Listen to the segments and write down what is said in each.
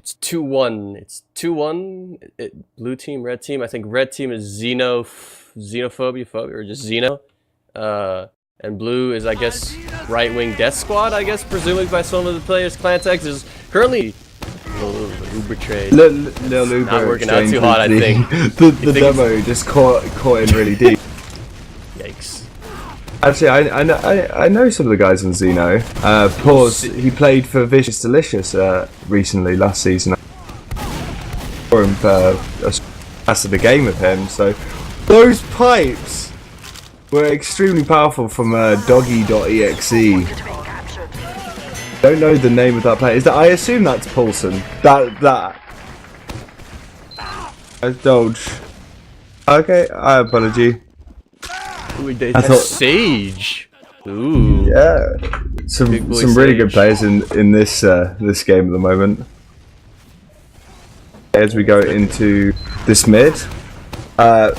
It's 2-1. It's 2-1. Blue team, red team. I think red team is xenophobia, or just xeno. And blue is, I guess, right wing death squad. I guess, presumably by some of the players' clan tags. There's currently a little Uber trade. Little Uber not working out too hot, I think. The demo just caught in really deep. Yikes. Actually, I know some of the guys on Xeno. Pause. He played for Vicious Delicious recently, last season. For him for after the game with him. So those pipes were extremely powerful from Doggy.exe. Don't know the name of that player. Is that? I assume that's Paulson. That. Dodge. Okay, I apologize. Ooh, I thought Sage. Ooh. Yeah. Some really good players in this this game at the moment. As we go into this mid, right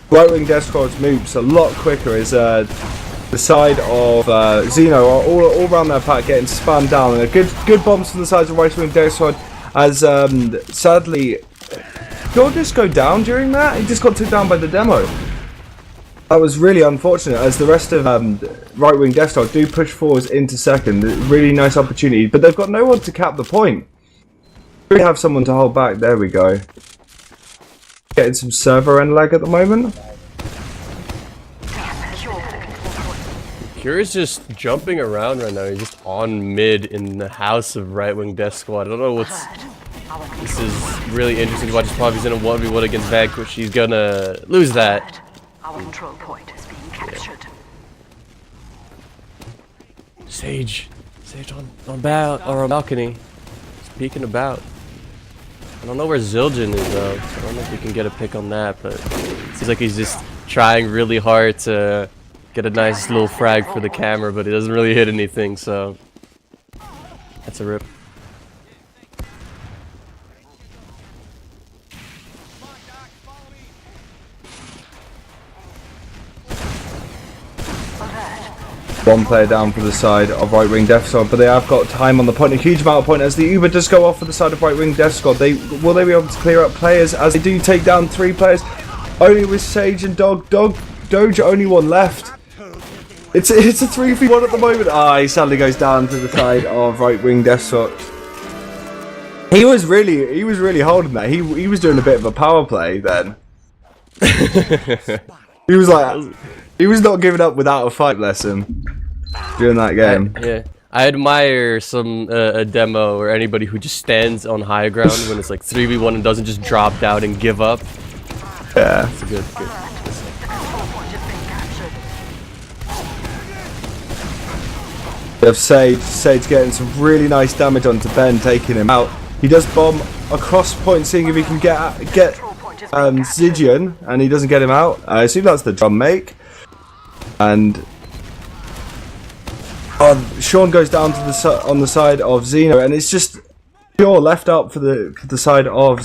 wing death squad's moves a lot quicker as the side of Xeno are all around their pack getting spammed down, and good bombs from the sides of right wing death squad as sadly he'll just go down during that. He just got took down by the demo. That was really unfortunate as the rest of right wing death squad do push forwards into second. Really nice opportunity, but they've got no one to cap the point. We have someone to hold back. There we go. Getting some server end lag at the moment. Curious just jumping around right now. He's just on mid in the house of right wing death squad. I don't know what's. This is really interesting to watch. He's probably in a 1v1 against Vanquish. He's gonna lose that. Our control point is being captured. Sage on balcony, speaking about. I don't know where Zildjian is though. So I don't know if we can get a pick on that, but it seems like he's just trying really hard to get a nice little frag for the camera, but he doesn't really hit anything. So that's a rip. One player down for the side of right wing death squad, but they have got time on the point, a huge amount of point as the Uber does go off for the side of right wing death squad. Will they be able to clear up players as they do take down 3 players? Only with Sage and Doge only one left. It's a 3v1 at the moment. He sadly goes down to the side of right wing death squad. He was really holding that. He was doing a bit of a power play then. He was like. He was not giving up without a fight, bless him, during that game. I admire a demo or anybody who just stands on high ground when it's like 3v1 and doesn't just drop down and give up. Yeah. It's a good. We have Sage getting some really nice damage onto Ben, taking him out. He does bomb across point, seeing if he can get Zydian, and he doesn't get him out. I assume that's the drum make. And Sean goes down to on the side of Xeno, and it's just pure left up for the side of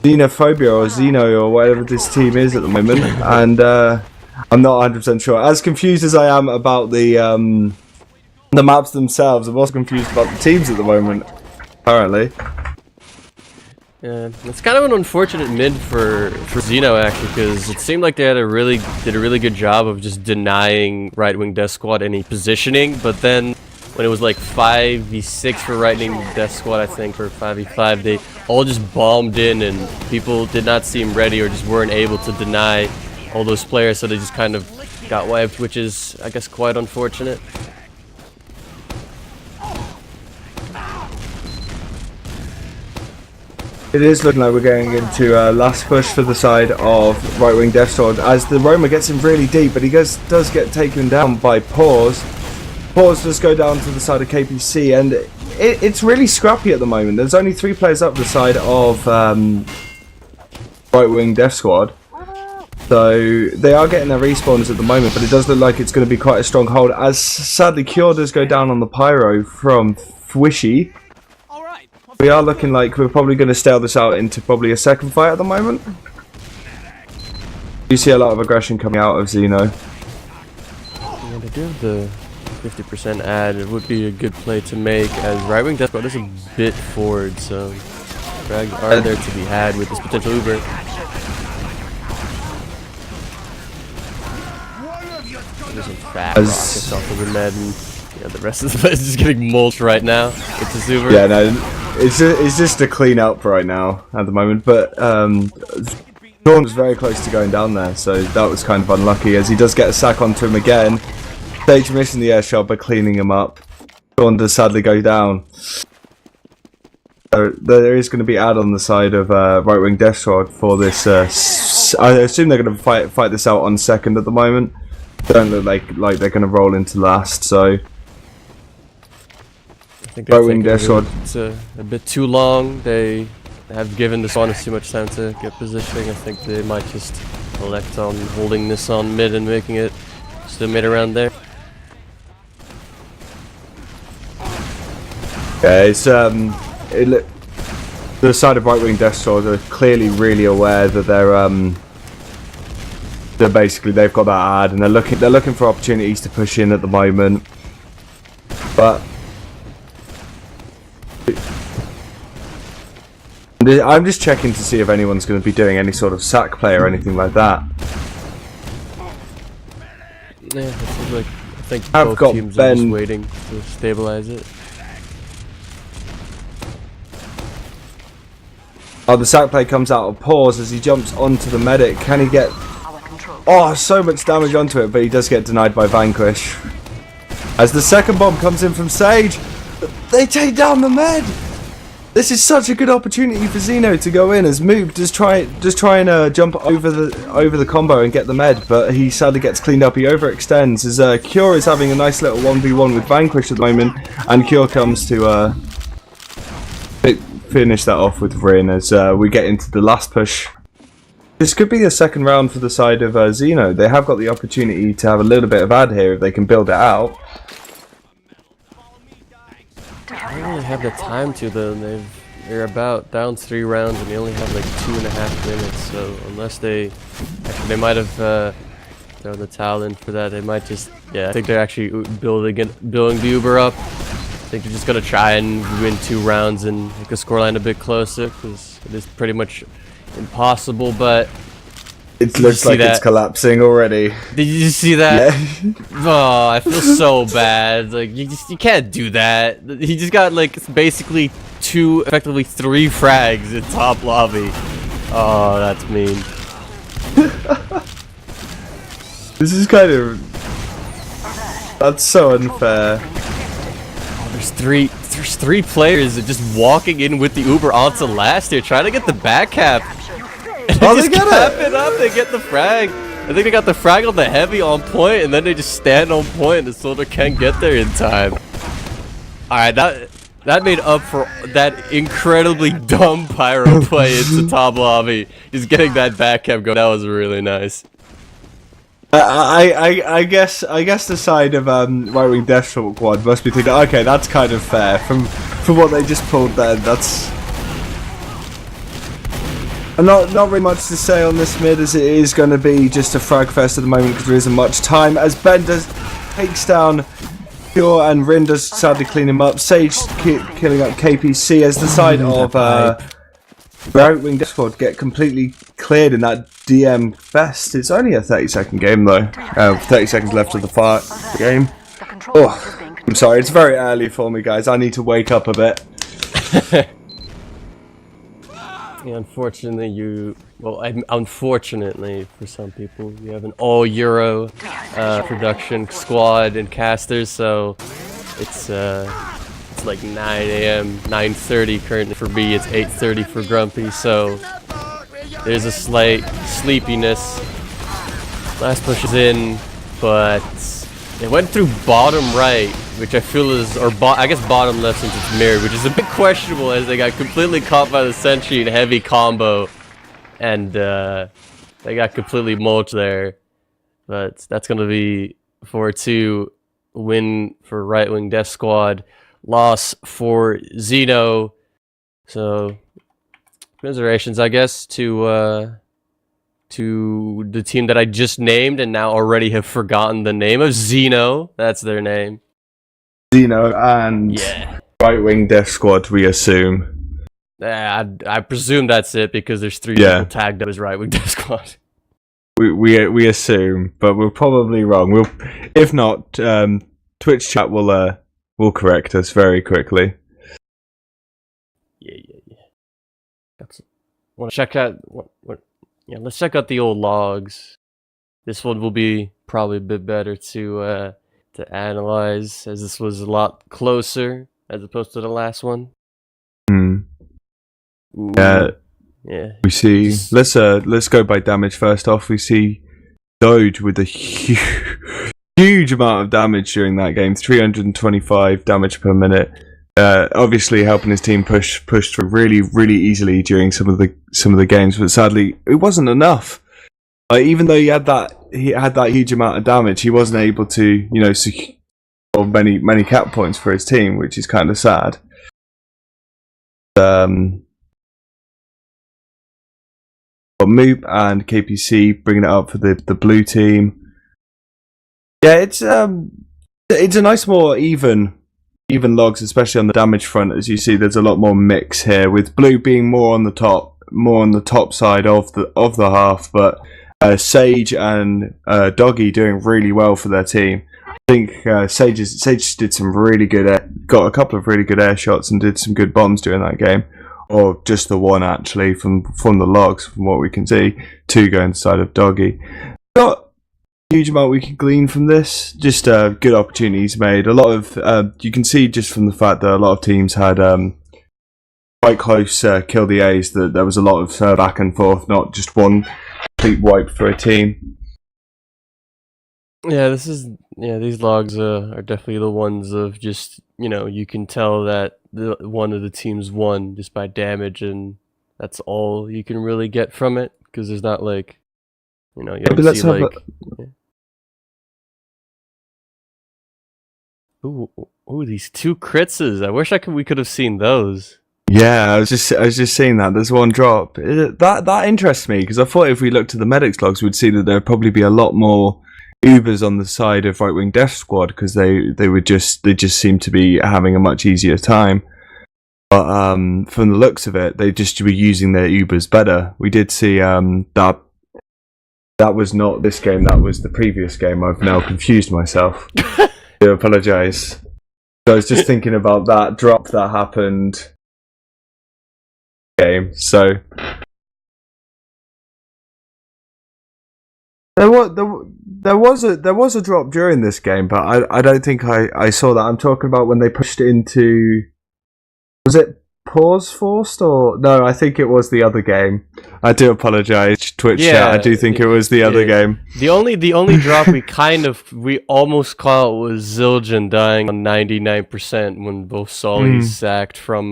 Xenophobia or Xeno or whatever this team is at the moment. And I'm not 100% sure. As confused as I am about the maps themselves, I'm also confused about the teams at the moment. Apparently. Yeah, it's kind of an unfortunate mid for Xeno actually, because it seemed like they did a really good job of just denying right wing death squad any positioning, but then when it was like 5v6 for right wing death squad, I think, or 5v5, they all just bombed in and people did not seem ready or just weren't able to deny all those players, so they just kind of got wiped, which is, I guess, quite unfortunate. It is looking like we're going into a last push for the side of right wing death squad as the Roma gets him really deep, but he does get taken down by Pause. Pause does go down to the side of KPC, and it's really scrappy at the moment. There's only 3 players up the side of right wing death squad, so they are getting their respawns at the moment, but it does look like it's going to be quite a strong hold as sadly Cure does go down on the pyro from Fwishy. We are looking like we're probably going to stale this out into probably a second fight at the moment. You see a lot of aggression coming out of Xeno. Yeah, they do have the 50% add, it would be a good play to make, as right wing death squad is a bit forward, so frags are there to be had with this potential Uber. There's some fat rockets off of the med, and yeah, the rest of the place is just getting mulched right now with this Uber. Yeah, no, it's just a clean up right now at the moment, but Sean was very close to going down there, so that was kind of unlucky, as he does get a sack onto him again. Stage missing the air shot by cleaning him up. Sean does sadly go down. So there is going to be ad on the side of right wing death squad for this. I assume they're going to fight this out on second at the moment. Don't look like they're going to roll into last, so. I think they're taking it's a bit too long. They have given the Saunas too much time to get positioning. I think they might just elect on holding this on mid and making it still mid around there. Yeah, it's the side of right wing death squad are clearly really aware that they're basically they've got that ad, and they're looking for opportunities to push in at the moment, but. I'm just checking to see if anyone's going to be doing any sort of sack play or anything like that. Yeah, it seems like I think both teams are just waiting to stabilize it. Oh, the sack play comes out of pause as he jumps onto the medic. Can he get... Oh, so much damage onto it, but he does get denied by Vanquish. As the second bomb comes in from Sage, they take down the med! This is such a good opportunity for Xeno to go in as Moop just try and jump over the combo and get the med, but he sadly gets cleaned up. He overextends as Cure is having a nice little 1v1 with Vanquish at the moment, and Cure comes to finish that off with Rin as we get into the last push. This could be a second round for the side of Xeno. They have got the opportunity to have a little bit of ad here if they can build it out. I don't really have the time to though. They're about down 3 rounds and they only have like 2.5 minutes. So unless they might have thrown the towel in for that. They might just I think they're actually building the Uber up. I think they're just gonna try and win 2 rounds and make the scoreline a bit closer because it is pretty much impossible. But it looks like it's collapsing already. Did you see that? Yeah. Oh, I feel so bad. Like you can't do that. He just got like basically effectively 3 frags in top lobby. Oh, that's mean. This is kind of... That's so unfair. Oh, there's three players that just walking in with the Uber onto last here, trying to get the back cap. Oh, they get it up, they get the frag. I think they got the frag on the heavy on point, and then they just stand on point, and the soldier can't get there in time. Alright, that made up for that incredibly dumb pyro play into top lobby. Just getting that back cap going, that was really nice. I guess the side of right wing death squad must be thinking, okay, that's kind of fair from what they just pulled there. That's not really much to say on this mid, as it is going to be just a frag fest at the moment because there isn't much time. As Ben takes down Pure and Rin does sadly clean him up. Sage killing up KPC as the side of right wing death squad get completely cleared in that DM fest. It's only a 30-second game though. 30 seconds left of the game. Oh, I'm sorry, it's very early for me, guys. I need to wake up a bit. Yeah, unfortunately, unfortunately for some people, you have an all-Euro production squad and casters, so it's like 9 AM, 9:30 currently for me. It's 8:30 for Grumpy, so there's a slight sleepiness. Last push is in, but it went through bottom right, which I feel is, I guess bottom left since it's mirrored, which is a bit questionable as they got completely caught by the sentry in heavy combo, and they got completely mulched there. But that's gonna be 4-2 win for right wing death squad, loss for Xeno. So commiserations, I guess, to the team that I just named and now already have forgotten the name of. Xeno, that's their name. Xeno and right wing death squad, we assume. I presume that's it because there's 3 people tagged up as right wing death squad. We assume, but we're probably wrong. If not, Twitch chat will correct us very quickly. Yeah. Want to check out let's check out the old logs. This one will be probably a bit better to analyze, as this was a lot closer as opposed to the last one. Yeah. We see. Let's go by damage first off. We see Doge with a huge amount of damage during that game. 325 damage per minute. Obviously helping his team push through really easily during some of the games, but sadly it wasn't enough. Even though he had that huge amount of damage, he wasn't able to secure many cap points for his team, which is kind of sad. But Moop and KPC bringing it up for the blue team. Yeah, it's a nice more even logs, especially on the damage front. As you see, there's a lot more mix here, with blue being more on the top side of the half, but Sage and Doggy doing really well for their team. I think Sage did some really good, got a couple of really good air shots and did some good bombs during that game, or just the one actually from the logs, from what we can see. 2 going to the side of Doggy. Not a huge amount we can glean from this. Just good opportunities made. A lot of you can see just from the fact that a lot of teams had quite close kill the A's. That there was a lot of back and forth, not just one complete wipe for a team. Yeah, these logs are definitely the ones of just, you can tell that one of the teams won just by damage, and that's all you can really get from it, because there's not like, you don't see like... Ooh, these 2 crits. I wish we could have seen those. Yeah, I was just seeing that. There's one drop. That interests me, because I thought if we looked at the medics logs, we'd see that there'd probably be a lot more Ubers on the side of right wing death squad, because they just seem to be having a much easier time. But from the looks of it, they just were using their Ubers better. We did see that was not this game. That was the previous game. I've now confused myself. I do apologise. So I was just thinking about that drop that happened. Game. So there was a drop during this game, but I don't think I saw that. I'm talking about when they pushed into, was it Pause Forced, or no? I think it was the other game. I do apologise, Twitch chat. I do think it was the other game. The only drop we almost caught was Zildjian dying on 99% when both Sollies sacked from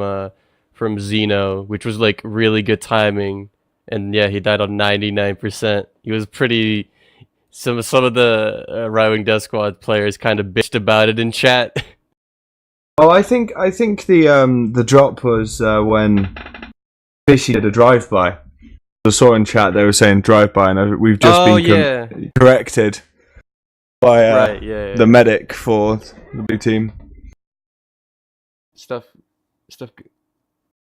Xeno, which was like really good timing, and he died on 99%. He was pretty. Some of the right wing death squad players kind of bitched about it in chat. Oh, I think the drop was when Fishy did a drive-by. I saw in chat they were saying drive-by, and we've just been corrected by the medic for the blue team. Stuff